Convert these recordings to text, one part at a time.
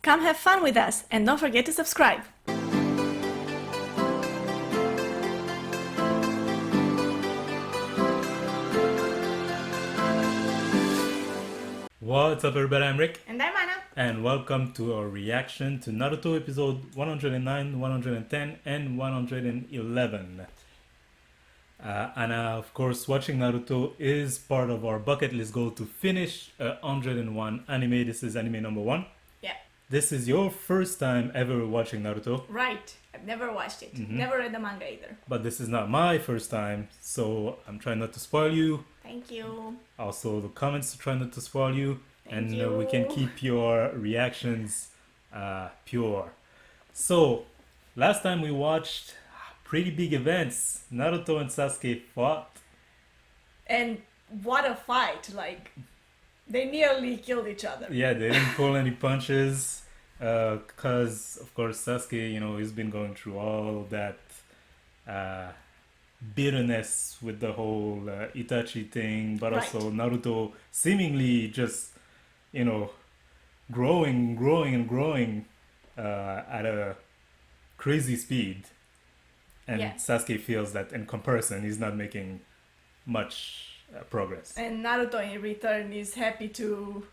Come have fun with us and don't forget to subscribe. What's up everybody, I'm Rick, And I'm Anna. and welcome to our reaction to Naruto episode 109, 110, and 111. Anna, of course, watching Naruto is part of our bucket list goal to finish 101 anime. This is anime number 1. Yeah, This is your first time ever watching Naruto, right. I've never watched it. Never read the manga either. but this is not my first time, so I'm trying not to spoil you. Thank you. Also, the comments to try not to spoil you, Thank and we can you. keep your reactions pure. So, last time we watched pretty big events. Naruto and Sasuke fought. And what a fight. Like, they nearly killed each other. Yeah, they didn't pull any punches because, of course, Sasuke, he's been going through all of that bitterness with the whole Itachi thing, but Right. also Naruto seemingly just, growing at a crazy speed. And Yeah. Sasuke feels that in comparison, he's not making much progress. And Naruto in return is happy to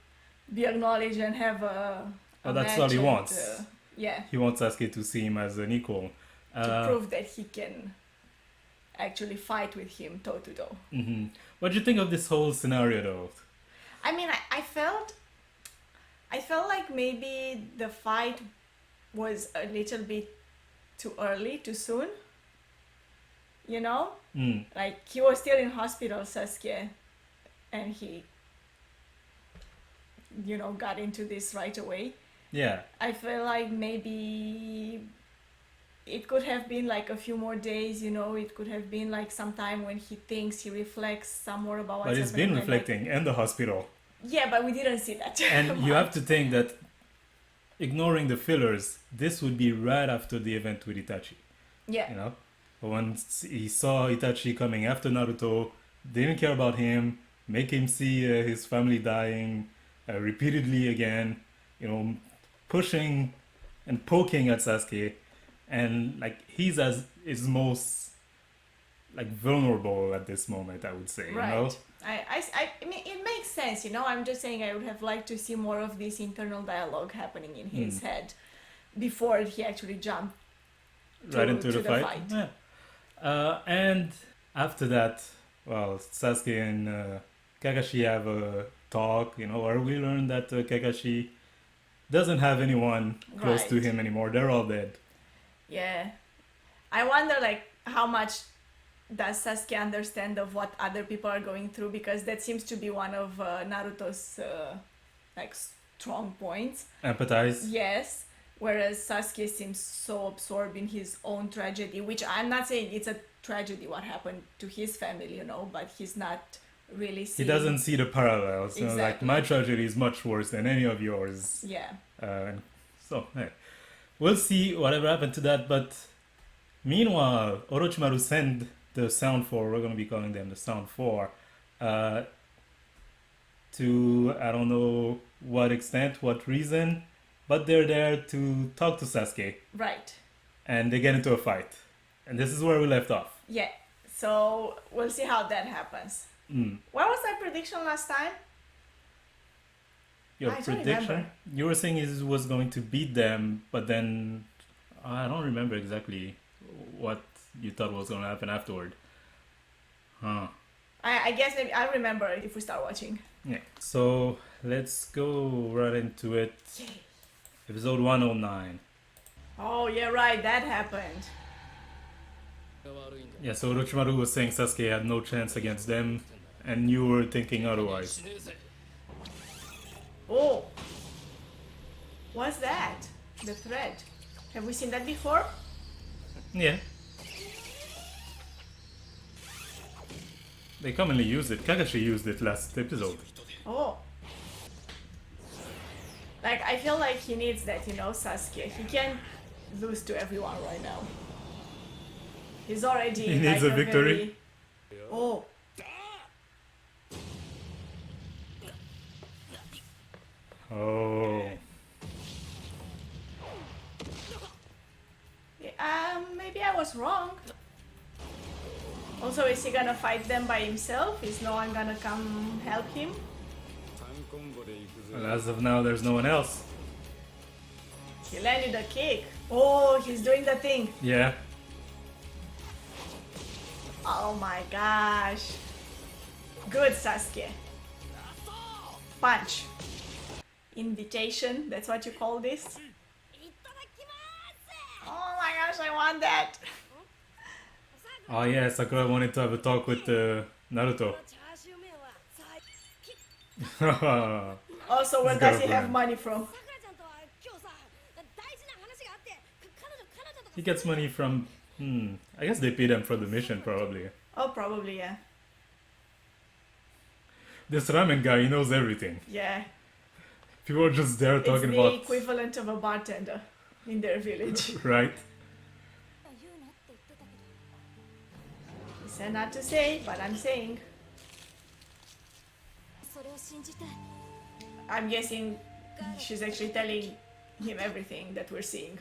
be acknowledged and have a That's match all he and, wants. yeah, He wants Sasuke to see him as an equal. to prove that he can actually fight with him toe to toe. What do you think of this whole scenario, though? I mean, I felt like maybe the fight was a little bit too early, too soon. You know? Like, he was still in hospital, Sasuke, and he, got into this right away. Yeah. I feel like maybe it could have been like a few more days, it could have been like some time when he thinks, he reflects some more about what's But he's happening. been and, reflecting in the hospital. yeah, but we didn't see that. And you have to think that, ignoring the fillers, this would be right after the event with Itachi. Yeah. Once he saw Itachi coming after Naruto, didn't care about him, make him see his family dying repeatedly again, pushing and poking at Sasuke, and like he's his most like vulnerable at this moment, I would say. Right. I mean, it makes sense, I'm just saying I would have liked to see more of this internal dialogue happening in his head before he actually jumped Right into to the fight. Yeah. And after that, well, Sasuke and Kakashi have a talk, where we learn that Kakashi doesn't have anyone close to Right. him anymore. They're all dead. Yeah. I wonder, like, how much does Sasuke understand of what other people are going through, because that seems to be one of Naruto's like strong points. Empathize. Yes. Whereas Sasuke seems so absorbed in his own tragedy, which I'm not saying it's a tragedy what happened to his family, but he's not really He seeing. doesn't see the parallels. Like, Exactly. my tragedy is much worse than any of yours. Yeah. So, hey, we'll see whatever happened to that. But meanwhile, Orochimaru sent the Sound 4, we're going to be calling them the Sound 4, to, I don't know what extent, what reason, but they're there to talk to Sasuke, Right. and they get into a fight. And this is where we left off. Yeah. So we'll see how that happens. What was my prediction last time? Your I don't prediction? remember. You were saying he was going to beat them, but then I don't remember exactly what you thought was going to happen afterward. Huh. I guess maybe I'll remember if we start watching. Yeah. So let's go right into it. Episode 109. Oh, yeah, right. That happened. Yeah, so Orochimaru was saying Sasuke had no chance against them, and you were thinking otherwise. Oh. What's that? The thread. Have we seen that before? Yeah. They commonly use it. Kakashi used it last episode. Oh. Like, I feel like he needs that, Sasuke. He can't lose to everyone right now. He's already He needs like a victory. very... Oh. Oh. was wrong. Also, is he gonna fight them by himself? Is no one gonna come help him? Well, as of now, there's no one else. He landed a kick. Oh, he's doing the thing. Yeah. Oh my gosh. Good, Sasuke. Punch. Invitation, that's what you call this? Oh my gosh, I want that. Oh yeah, Sakura wanted to have a talk with Naruto. Also, where His does he have girlfriend. money from? He gets money from... I guess they paid him for the mission, probably. Oh, probably, yeah. This ramen guy, he knows everything. Yeah. People are just there It's talking the about... equivalent of a bartender in their village. Right? He said not to say, but I'm saying. I'm guessing she's actually telling him everything that we're seeing.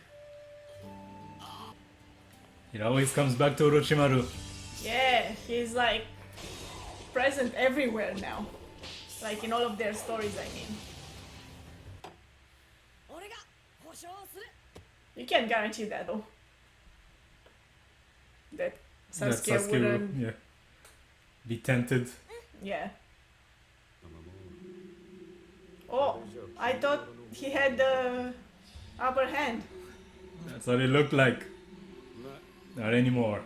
It always comes back to Orochimaru. Yeah, he's like present everywhere now. Like in all of their stories, I mean. You can't guarantee that though. That Sasuke wouldn't. Yeah, be tempted. Yeah. Oh, I thought he had the upper hand. That's what it looked like. Not anymore.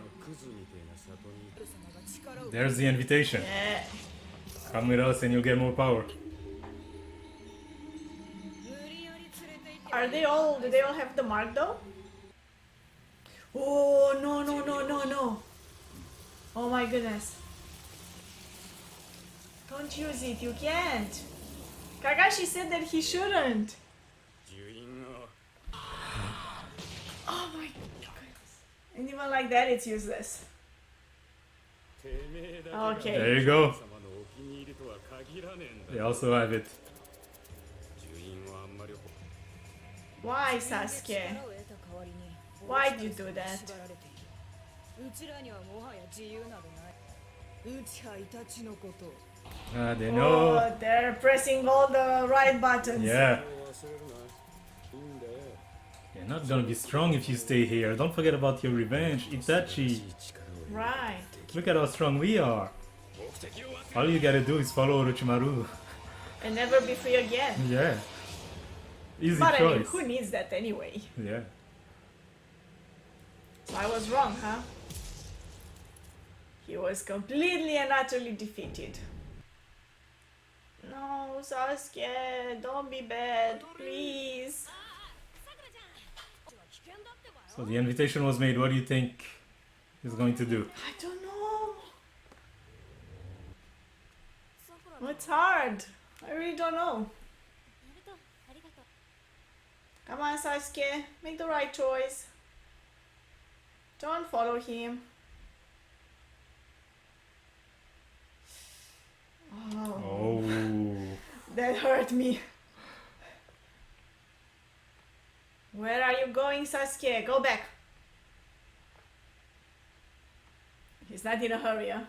There's the invitation. Yeah. Come with us and you'll get more power. Are they all? Do they all have the mark though? Oh no no no no no! Oh my goodness! Don't use it. You can't. Kakashi said that he shouldn't. Oh my goodness! And even like that, it's useless. Okay. There you go. They also have it. Why, Sasuke? Why did you do that? They know. Oh, they're pressing all the right buttons. Yeah. You're not gonna be strong if you stay here. Don't forget about your revenge, Itachi. Right. Look at how strong we are. All you gotta do is follow Orochimaru. And never be free again. Yeah. Easy But I mean, choice. who needs that anyway? Yeah. So I was wrong, huh? He was completely and utterly defeated. No, Sasuke, don't be bad, please. So the invitation was made. What do you think he's going to do? I don't know. It's hard. I really don't know. Come on, Sasuke, make the right choice. Don't follow him. Oh, Oh. that hurt me. Where are you going, Sasuke? Go back. He's not in a hurry, huh?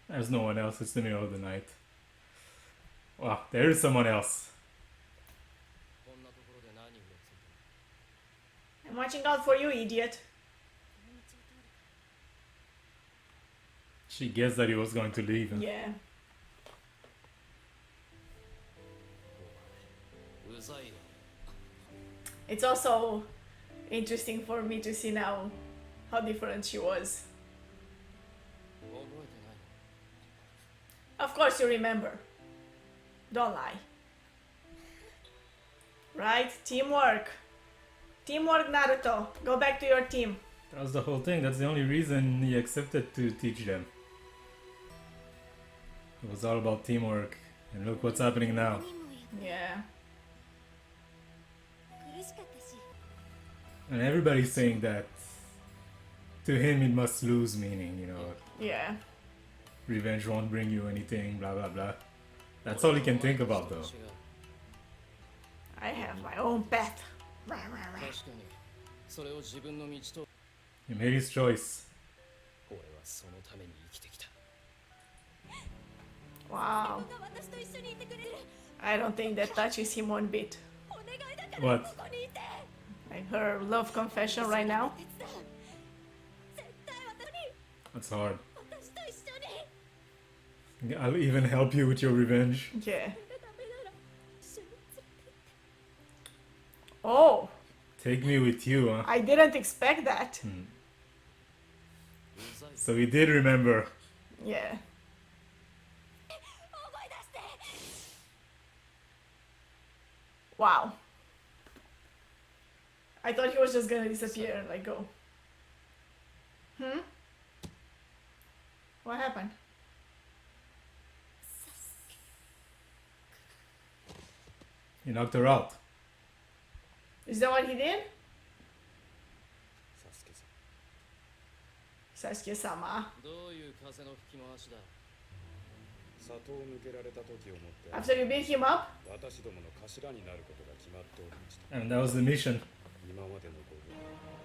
There's no one else. It's the middle of the night. Wow, there is someone else. I'm watching out for you, idiot. She guessed that he was going to leave. Yeah. It's also interesting for me to see now how different she was. Of course you remember. Don't lie. Right? Teamwork. Teamwork, Naruto. Go back to your team. That was the whole thing. That's the only reason he accepted to teach them. It was all about teamwork. And look what's happening now. Yeah. And everybody's saying that to him it must lose meaning, you know. Yeah. Revenge won't bring you anything, blah blah blah. That's all he can think about though. I have my own path. Rah, rah, rah. He made his choice. Wow. I don't think that touches him one bit. What? Like her love confession right now. That's hard. I'll even help you with your revenge. Yeah. Oh, Take me with you, huh? I didn't expect that. So he did remember. Yeah. Wow. I thought he was just gonna disappear and like go. What happened? He knocked her out. Is that what he did? Sasuke-sama. After you beat him up? And that was the mission.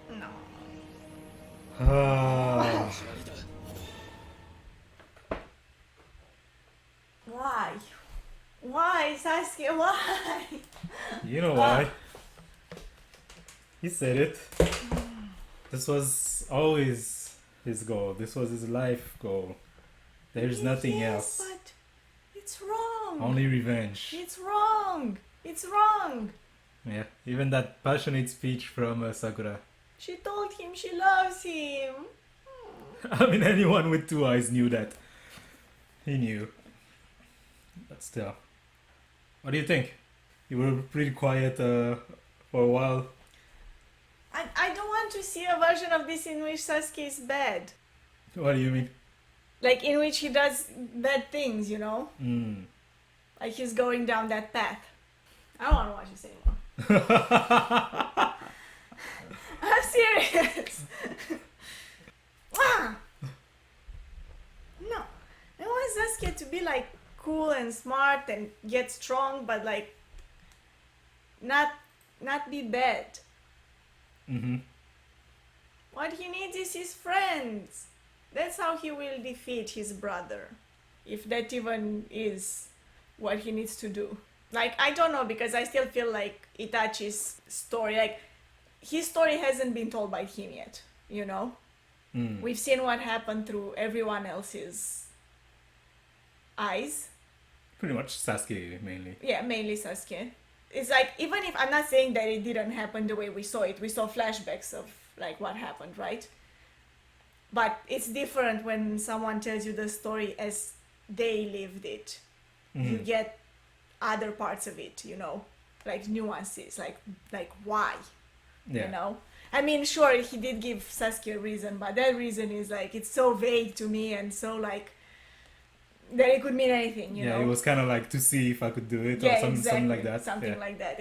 No. Ah. Why? Why, Sasuke? Why? You know why? He said it. This was always his goal. This was his life goal. There's nothing Yes, else. but it's wrong. Only revenge. It's wrong. It's wrong. Yeah, even that passionate speech from Sakura. She told him she loves him. I mean, anyone with two eyes knew that. He knew. But still. What do you think? You were pretty quiet for a while. I don't want to see a version of this in which Sasuke is bad. What do you mean? Like in which he does bad things, you know? Mm. Like he's going down that path. I don't want to watch this anymore. I'm serious. No. I want Sasuke to be like cool and smart and get strong, but like not be bad. Mm-hmm. What he needs is his friends. That's how he will defeat his brother. If that even is what he needs to do. Like, I don't know, because I still feel like Itachi's story, like, his story hasn't been told by him yet, you know? Mm. We've seen what happened through everyone else's eyes. Pretty much Sasuke mainly. Yeah, mainly Sasuke. It's like, even if I'm not saying that it didn't happen the way we saw it, we saw flashbacks of like what happened, right? But it's different when someone tells you the story as they lived it. You get other parts of it, you know, like nuances, like why, Yeah. you know. I mean, sure, he did give Sasuke a reason, but that reason is like, it's so vague to me and so like that it could mean anything, you know. Yeah, it was kind of like to see if I could do it, Yeah, or something like exactly, that. something Yeah. like that.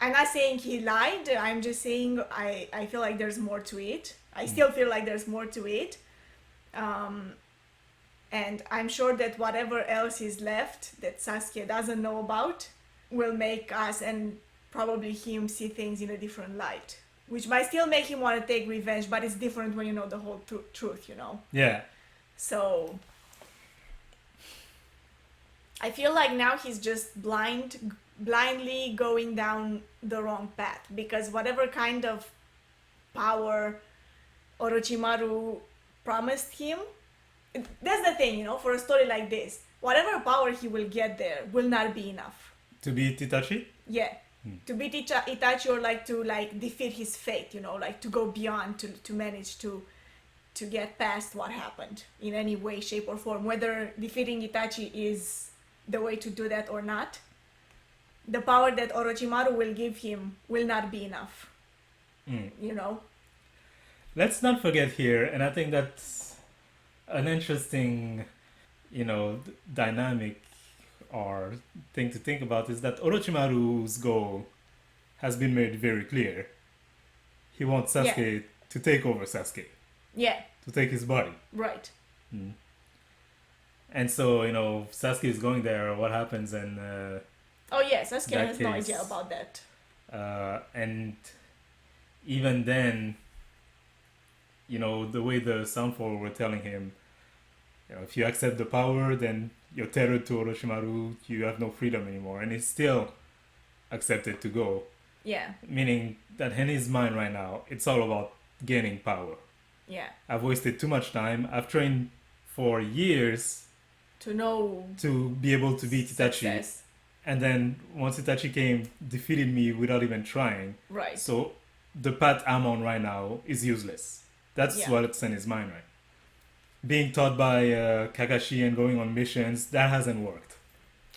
I'm not saying he lied. I'm just saying I feel like there's more to it. I still feel like there's more to it. And I'm sure that whatever else is left that Sasuke doesn't know about will make us and probably him see things in a different light, which might still make him want to take revenge, but it's different when you know the whole truth, you know. Yeah. So I feel like now he's just blindly going down the wrong path, because whatever kind of power Orochimaru promised him, that's the thing, you know, for a story like this, whatever power he will get there will not be enough. To beat Itachi? Yeah. To beat Itachi, or like to like defeat his fate, you know, like to go beyond, to manage to get past what happened in any way, shape or form, whether defeating Itachi is the way to do that or not. The power that Orochimaru will give him will not be enough, you know. Let's not forget here, and I think that's an interesting, you know, dynamic or thing to think about, is that Orochimaru's goal has been made very clear. He wants Sasuke to take over Sasuke. Yeah. To take his body. Right. And so, you know, Sasuke is going there, what happens, and Oh yeah, Sasuke that has no case, idea about that. and even then, the way the Soundfall were telling him, if you accept the power, then you're tethered to Orochimaru, you have no freedom anymore. And he still accepted to go. Yeah. Meaning that in his mind right now, it's all about gaining power. Yeah. I've wasted too much time. I've trained for years To know to be able to beat Itachi. success. And then once Itachi came, defeated me without even trying. Right. So the path I'm on right now is useless. That's what's in his mind, right? Being taught by Kakashi and going on missions, that hasn't worked.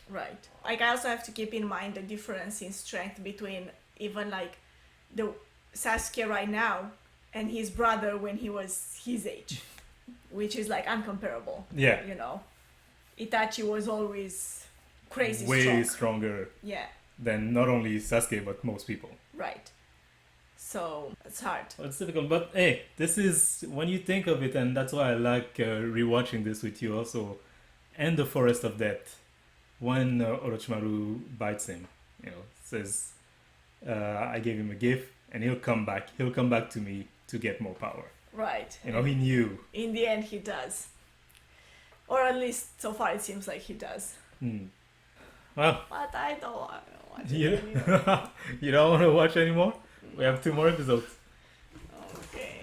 Right. Like, I also have to keep in mind the difference in strength between even like the Sasuke right now and his brother when he was his age, which is like uncomparable. Yeah. Itachi was always crazy Way strong. stronger Yeah. than not only Sasuke but most people. Right. So it's hard. Well, it's difficult, but hey, this is when you think of it, and that's why I like rewatching this with you also. And the Forest of Death, when Orochimaru bites him, says, "I gave him a gift, and he'll come back. He'll come back to me to get more power." Right. He knew. In the end, he does. Or at least so far it seems like he does. Well, But I don't want to watch it you, anymore. you don't want to watch anymore? We have 2 more episodes. Okay.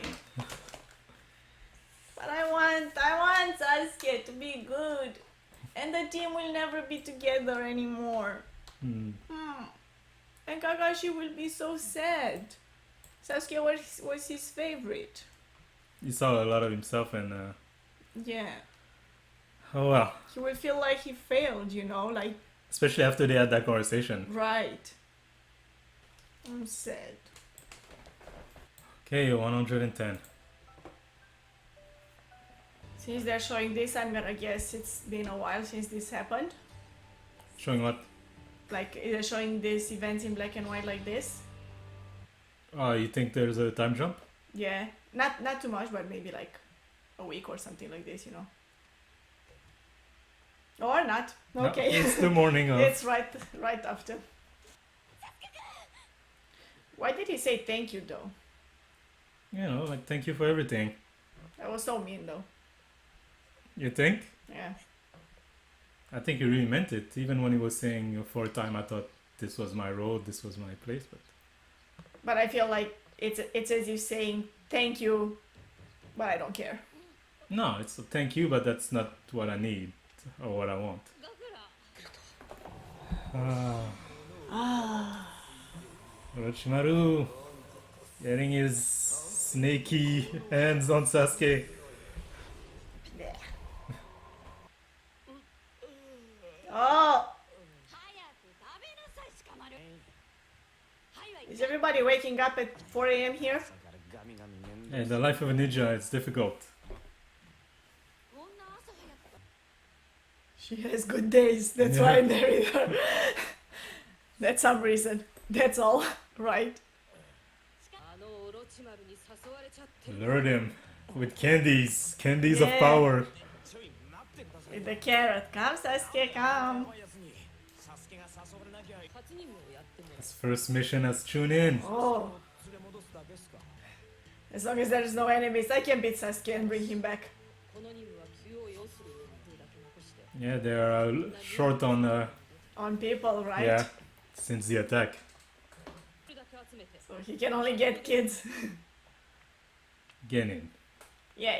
But I want Sasuke to be good. And the team will never be together anymore. And Kakashi will be so sad. Sasuke was his favorite. You saw a lot of himself, and Yeah. oh well. He will feel like he failed, like, Especially after they had that conversation. right. I'm sad. Okay, 110. Since they're showing this, I'm gonna guess it's been a while since this happened. Showing what? Like, they're showing this event in black and white like this. Oh, you think there's a time jump? Yeah. Not too much, but maybe like a week or something like this, Or not. Okay. No, it's the morning of. It's right after. Why did he say thank you though? Like thank you for everything. That was so mean though. You think? Yeah. I think he really meant it. Even when he was saying for a time, I thought this was my road, this was my place, But I feel like it's as if saying thank you, but I don't care. no, it's a thank you, but that's not what I need or what I want. Orochimaru getting his snaky hands on Sasuke. Yeah. Oh! Is everybody waking up at 4 a.m. here? Hey, the life of a ninja, it's difficult. She has good days, that's why I married her. That's some reason. That's all, right? Lured him with candies of Yeah. power. With the carrot. Come, Sasuke, come. His first mission as Chunin. Oh. As long as there's no enemies, I can beat Sasuke and bring him back. Yeah, they are short on, On people, right? yeah, since the attack. So he can only get kids. Genin. Yeah.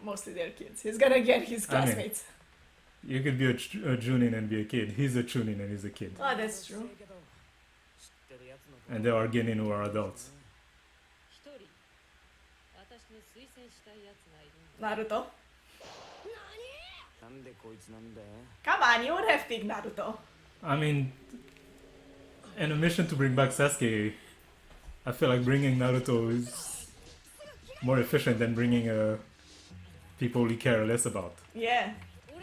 Mostly they're kids. He's gonna get his I mean- classmates. You could be a Chunin and be a kid. He's a Chunin and he's a kid. Oh, that's true. And there are Genin who are adults. Naruto. Come on, you would have picked Naruto. I mean, in a mission to bring back Sasuke, I feel like bringing Naruto is more efficient than bringing people you care less about. Yeah.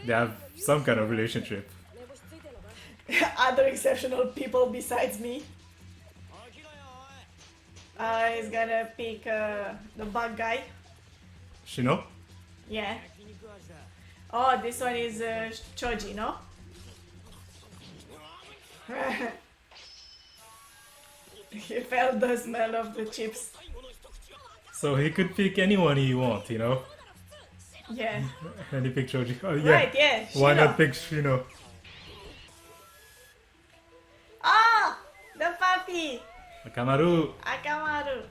They have some kind of relationship. Other exceptional people besides me. He's gonna pick the bug guy. Shino? Yeah. Oh, this one is Choji, no? He felt the smell of the chips. So he could pick anyone he want, you know? Yeah. And he picked Choji. Oh, yeah. Right, yeah. Why Shino. not pick Shino? Ah! The puppy! Akamaru! Akamaru.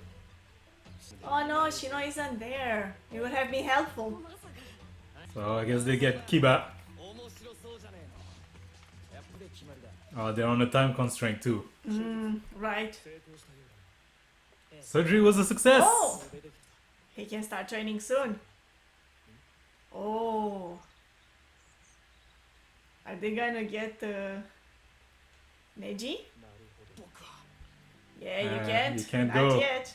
Oh no, Shino isn't there. It would have been helpful. So I guess they get Kiba. Oh, they're on a time constraint too. Right. Surgery was a success! Oh! He can start training soon. Oh. Are they gonna get Neji? Yeah, you can't. You can't Not go. yet.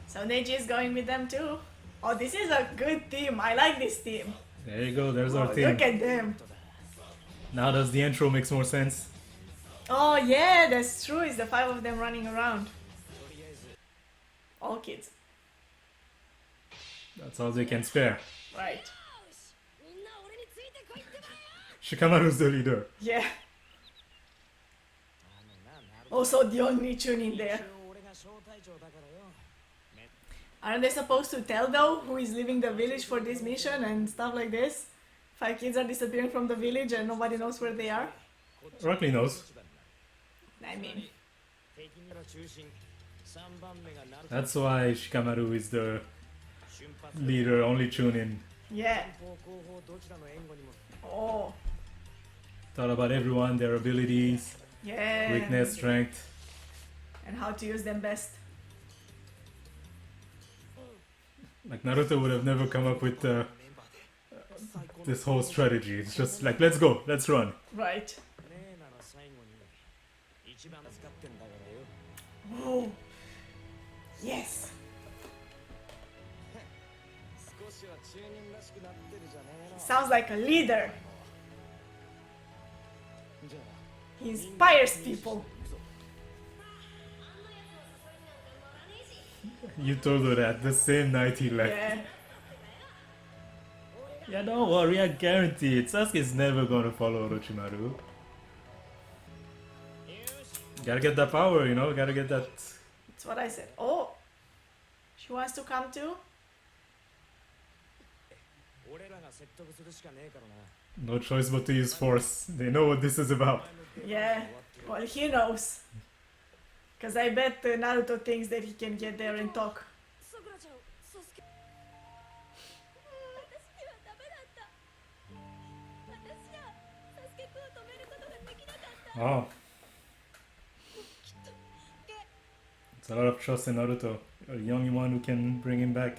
So Neji is going with them too. Oh, this is a good team. I like this team. There you go, there's Oh, our team. look at them. Now does the intro makes more sense? Oh yeah, that's true. It's the 5 of them running around. All kids. That's all they can spare. Right. Shikamaru's the leader. Yeah. Also the only tune in there. Aren't they supposed to tell though who is leaving the village for this mission and stuff like this? 5 kids are disappearing from the village and nobody knows where they are? Rock Lee knows. I mean, That's why Shikamaru is the leader, only Chunin. yeah. Oh, Thought about everyone, their abilities, yeah. weakness, strength. And how to use them best. Like Naruto would have never come up with this whole strategy. It's just like, let's go, let's run. Right. Oh, yes. Sounds like a leader. He inspires people. You told her that the same night he left. Yeah. Yeah, don't worry, I guarantee it. Sasuke's never gonna follow Orochimaru. Gotta get that power, you know, gotta get that. That's what I said. Oh, she wants to come too? No choice but to use force. They know what this is about. Yeah. Well, he knows. Because I bet Naruto thinks that he can get there and talk. Oh. It's a lot of trust in Naruto. A young one who can bring him back.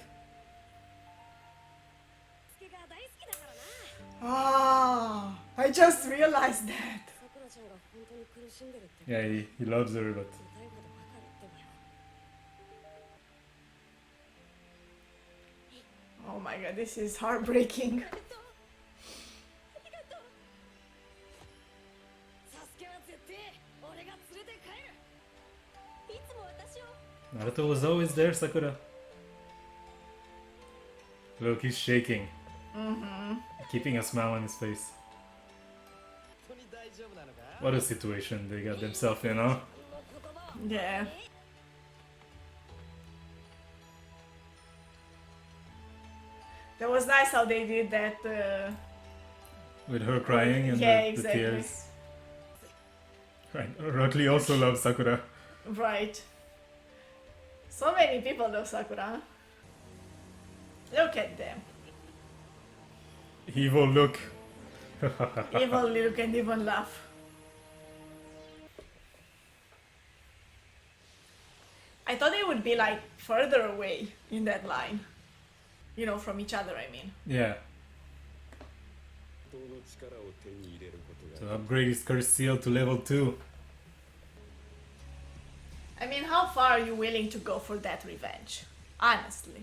Ah, I just realized that. Yeah, he loves her, but Oh my god, this is heartbreaking. Naruto was always there, Sakura. Look, he's shaking. Keeping a smile on his face. What a situation they got themselves in, huh? Yeah. That was nice how they did that. With her crying and Yeah, the exactly. tears. Right. Rock Lee also loves Sakura. Right. So many people love Sakura. Look at them. Evil look. Evil look and even laugh. I thought they would be like further away in that line. You know, from each other, I mean. Yeah. To upgrade his curse seal to level 2. I mean, how far are you willing to go for that revenge? Honestly.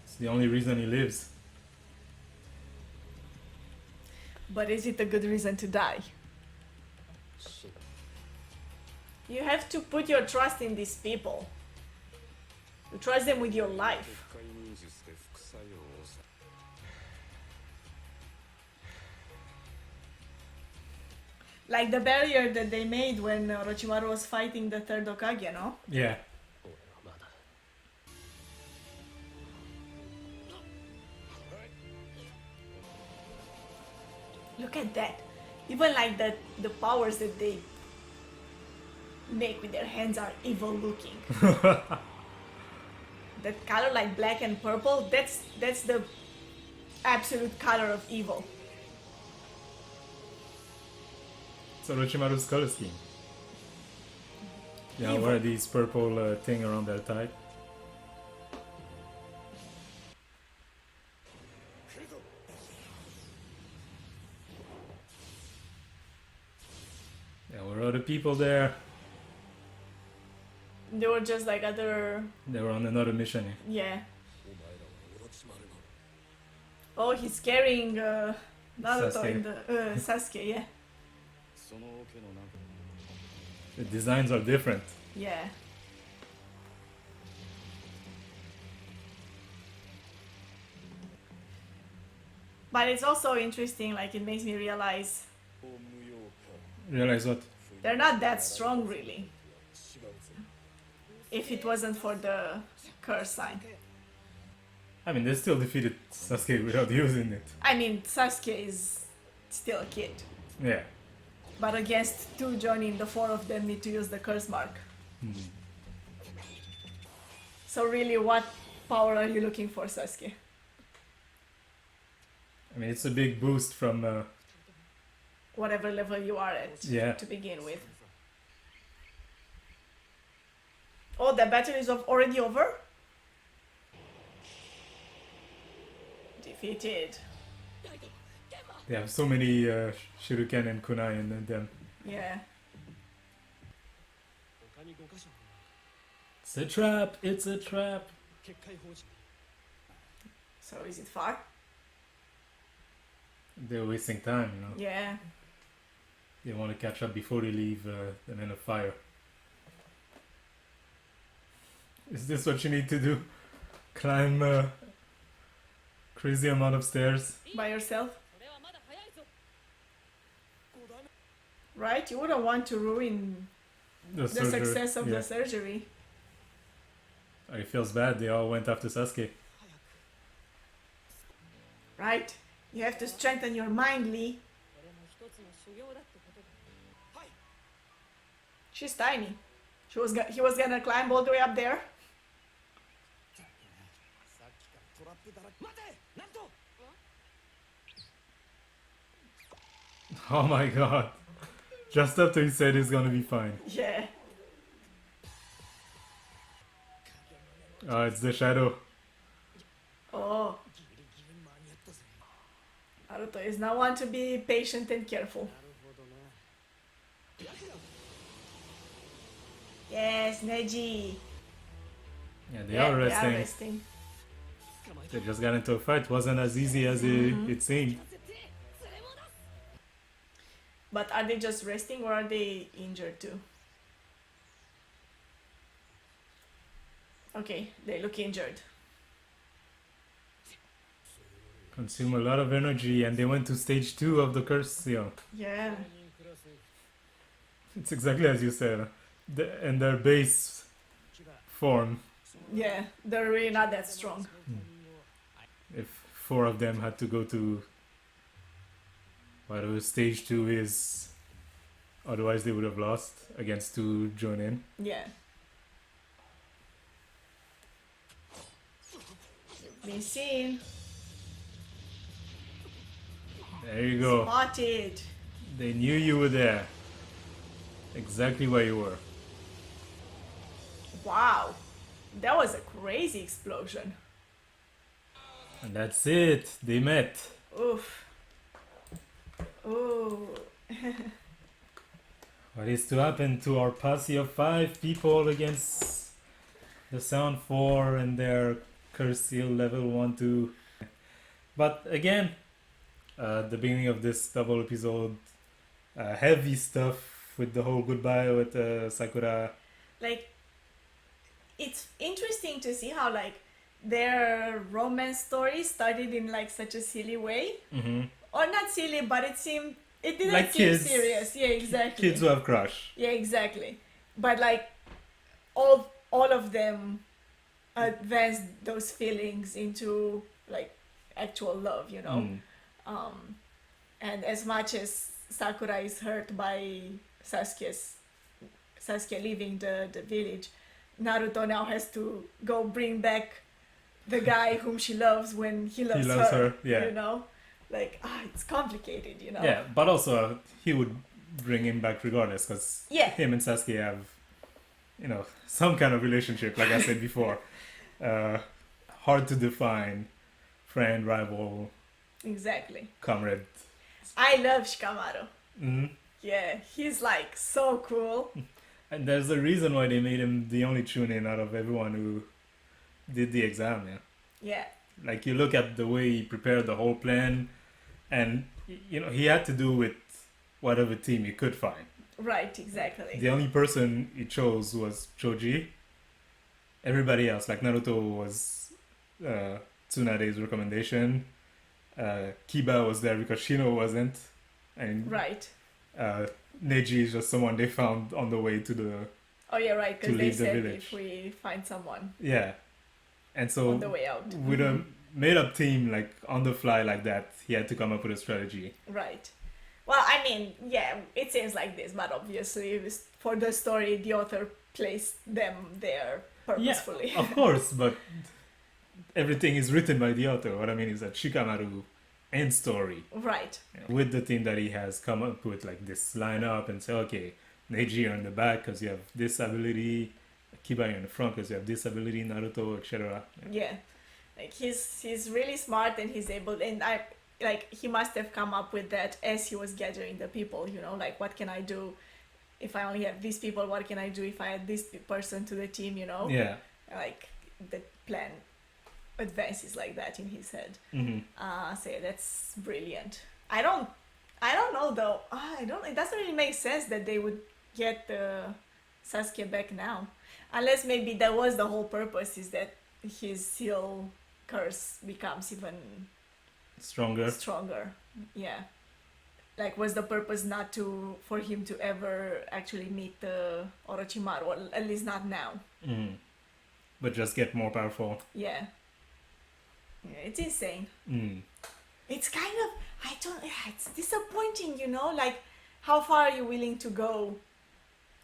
It's the only reason he lives. But is it a good reason to die? You have to put your trust in these people. You trust them with your life. Like the barrier that they made when Orochimaru was fighting the third Hokage, no? Yeah. Look at that. Even like the powers that they make with their hands are evil looking. That color like black and purple, that's the absolute color of evil. It's Orochimaru's color scheme. Yeah, Evil. wear these purple thing around their thigh. There were other people there. They were just like other, They were on another mission. yeah. Oh, he's carrying Naruto Sasuke. in the Sasuke, yeah, The designs are different. yeah. But it's also interesting. Like it makes me realize Realize what? they're not that strong, really. If it wasn't for the curse sign. I mean, they still defeated Sasuke without using it. I mean, Sasuke is still a kid. Yeah. But against two joining, the four of them need to use the curse mark. So really, what power are you looking for, Sasuke? I mean, it's a big boost from. Whatever level you are at Yeah. to begin with. Oh, the battle is already over? Defeated. They have so many Shuriken and Kunai in them. Yeah. It's a trap! It's a trap! So is it far? They're wasting time, you know. Yeah. They want to catch up before they leave the Men of Fire. Is this what you need to do? Climb a crazy amount of stairs? By yourself? Right? You wouldn't want to ruin The the surgery. success of Yeah. the surgery. It feels bad, they all went after Sasuke. Right? You have to strengthen your mind, Lee. She's tiny. He was gonna climb all the way up there. Oh my god. Just after he said he's gonna be fine. Yeah. Oh, it's the shadow. Oh. Naruto is now one to be patient and careful. Yes, Neji. Yeah, they Yeah, are they resting. are resting. They just got into a fight. Wasn't as easy as it seemed. But are they just resting or are they injured too? Okay, they look injured. Consume a lot of energy, and they went to stage 2 of the curse. Yeah, Yeah. it's exactly as you said. And their base form. Yeah, they're really not that strong. If 4 of them had to go to whatever stage 2 is, otherwise they would have lost against 2 join in. Yeah. Been seen. There you go. Spotted. They knew you were there. Exactly where you were. Wow. That was a crazy explosion. And that's it. They met. Oof. Ooh. What is to happen to our posse of 5 people against the Sound 4 and their curse seal level 1, 2? But again, the beginning of this double episode, heavy stuff with the whole goodbye with Sakura. Like, it's interesting to see how, like, their romance story started in, like, such a silly way. Mm-hmm. Or not silly, but it seemed it didn't Like seem kids, serious. Yeah, exactly. kids who have crush. Yeah, exactly. But like all of them advanced those feelings into like actual love, you know. Mm. Um, and as much as Sakura is hurt by Sasuke's Sasuke leaving the village, Naruto now has to go bring back the guy whom she loves when he He loves loves her, her, yeah. you know? Like, it's complicated, you know? Yeah, but also he would bring him back regardless because Yeah, him and Sasuke have, some kind of relationship, like I said before. Uh, hard to define friend, rival, exactly. comrade. I love Shikamaru. Hmm. Yeah, he's like so cool. And there's a reason why they made him the only Chunin out of everyone who did the exam, yeah. Yeah, Like you look at the way he prepared the whole plan, and he had to do with whatever team he could find. right, exactly. The only person he chose was Choji. Everybody else, like Naruto, was Tsunade's recommendation. Kiba was there because Shino wasn't, and Right. uh, Neji is just someone they found on the way to the Oh, yeah, right, to because they leave the said village. if we find someone Yeah, and on the so way out. with a made-up team like on the fly like that, he had to come up with a strategy. Right. Well, I mean, yeah, it seems like this, but obviously, it was, for the story, the author placed them there purposefully. Of course, but everything is written by the author. What I mean is that Shikamaru end story, Right. with the team that he has come up with like this lineup and say, okay, Neji you're in the back because you have this ability, Kiba you're in the front because you have this ability, Naruto, etc. Yeah. Like he's really smart and he's able, and I like he must have come up with that as he was gathering the people, you know, like what can I do if I only have these people, what can I do if I add this person to the team, you know? Yeah. Like the plan advances like that in his head. Hmm. So yeah, that's brilliant. I don't know though. It doesn't really make sense that they would get Sasuke back now, unless maybe that was the whole purpose, is that his seal curse becomes even Stronger. stronger. Yeah, like was the purpose not for him to ever actually meet the Orochimaru, or at least not now. Mm. But just get more powerful. Yeah, it's insane. Mm. It's kind of, I don't, it's disappointing, you know, like how far are you willing to go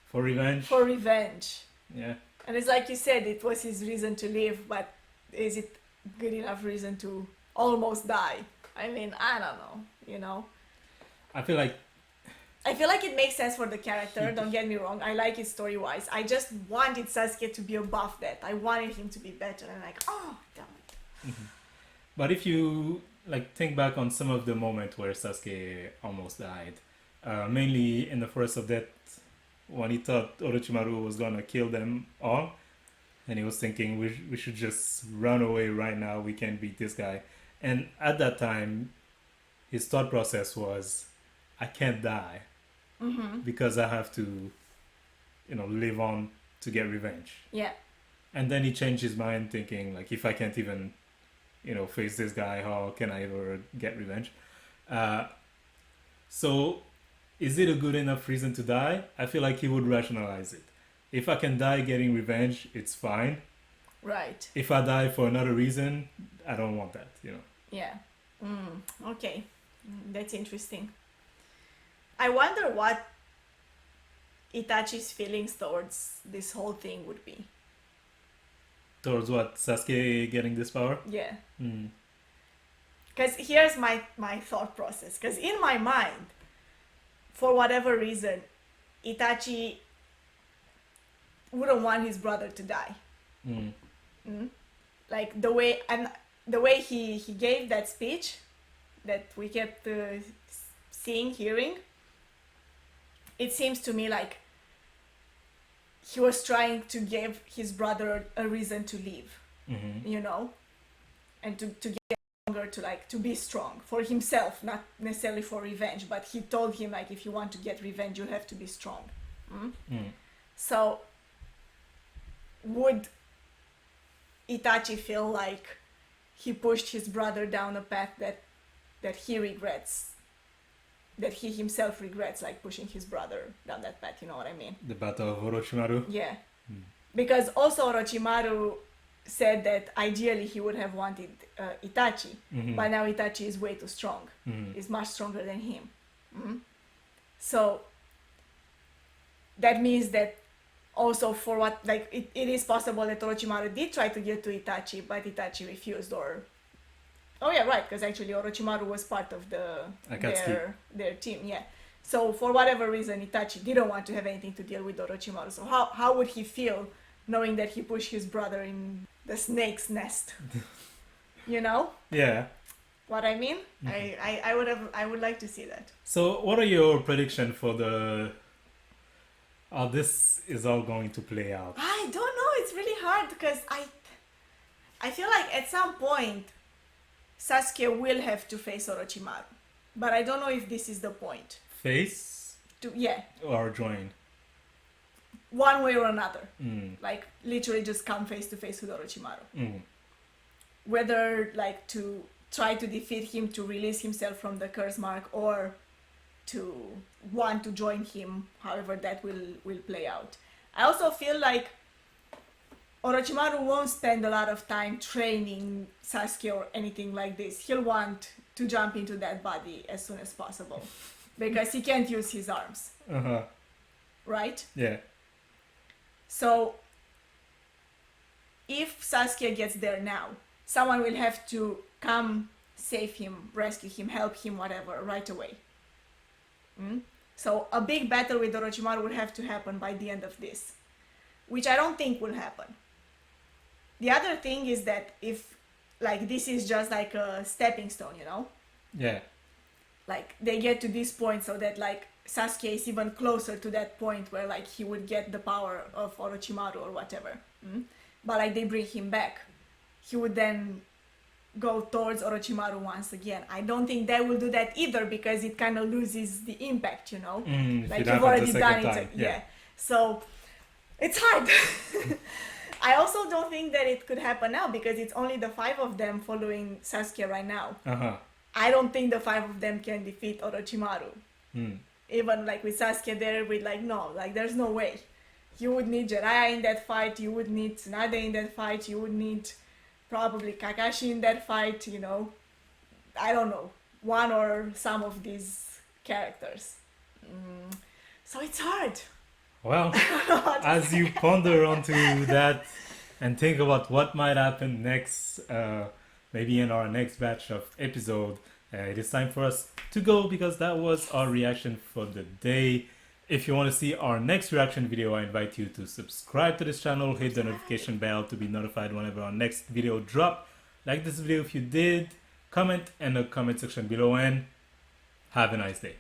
For revenge. for revenge? Yeah. And it's like you said, it was his reason to live, but is it good enough reason to almost die? I mean, I don't know, you know. I feel like I feel like it makes sense for the character, don't get me wrong. I like it story wise. I just wanted Sasuke to be above that. I wanted him to be better, and like, oh, damn it. But if you like think back on some of the moments where Sasuke almost died, mainly in the Forest of Death, when he thought Orochimaru was gonna kill them all, and he was thinking we should just run away right now. We can't beat this guy. And at that time, his thought process was, I can't die because I have to, live on to get revenge. Yeah, And then he changed his mind, thinking like, if I can't even face this guy, how can I ever get revenge? So is it a good enough reason to die? I feel like he would rationalize it. If I can die getting revenge, it's fine. right. If I die for another reason, I don't want that. Yeah. Okay. That's interesting. I wonder what Itachi's feelings towards this whole thing would be. Towards what? Sasuke getting this power? Yeah. Mm. Because here's my thought process. Because in my mind, for whatever reason, Itachi wouldn't want his brother to die. Mm. Like the way he gave that speech that we kept seeing, hearing, it seems to me like he was trying to give his brother a reason to live, Mm-hmm. and to get stronger, to be strong for himself, not necessarily for revenge, but he told him like, if you want to get revenge, you'll have to be strong. Mm. So would Itachi feel like he pushed his brother down a path that he regrets that he himself regrets, like pushing his brother down that path. You know what I mean? The Battle of Orochimaru. Yeah. Because also Orochimaru said that ideally he would have wanted Itachi, but now Itachi is way too strong. He's much stronger than him. So that means that also for what, like, it is possible that Orochimaru did try to get to Itachi, but Itachi refused, or... Oh yeah, right, because actually Orochimaru was part of their team, yeah. So for whatever reason, Itachi didn't want to have anything to deal with Orochimaru. So how would he feel knowing that he pushed his brother in the snake's nest? You know? Yeah. What I mean? I would like to see that. So what are your predictions for how this is all going to play out? I don't know. It's really hard because I feel like at some point Sasuke will have to face Orochimaru, but I don't know if this is the point. Face? Yeah. Or join? One way or another. Like literally just come face to face with Orochimaru. Whether like to try to defeat him to release himself from the curse mark, or to want to join him, however that will play out. I also feel like Orochimaru won't spend a lot of time training Sasuke or anything like this. He'll want to jump into that body as soon as possible because he can't use his arms. Right? Yeah. So if Sasuke gets there now, someone will have to come save him, rescue him, help him, whatever, right away. So a big battle with Orochimaru would have to happen by the end of this, which I don't think will happen. The other thing is that if, like, this is just like a stepping stone, you know? Yeah. Like, they get to this point so that, like, Sasuke is even closer to that point where, like, he would get the power of Orochimaru or whatever. But, like, they bring him back. He would then go towards Orochimaru once again. I don't think they will do that either because it kind of loses the impact, you know? Like, you've already done it. Yeah. So, it's hard. I also don't think that it could happen now because it's only the 5 of them following Sasuke right now. I don't think the 5 of them can defeat Orochimaru. Even like with Sasuke there, with like, no, like there's no way. You would need Jiraiya in that fight, you would need Tsunade in that fight, you would need probably Kakashi in that fight, you know. I don't know, one or some of these characters. So it's hard. Well, as you ponder onto that and think about what might happen next, maybe in our next batch of episode, it is time for us to go because that was our reaction for the day. If you want to see our next reaction video, I invite you to subscribe to this channel, hit the notification bell to be notified whenever our next video drop. Like this video if you did, comment in the comment section below, and have a nice day.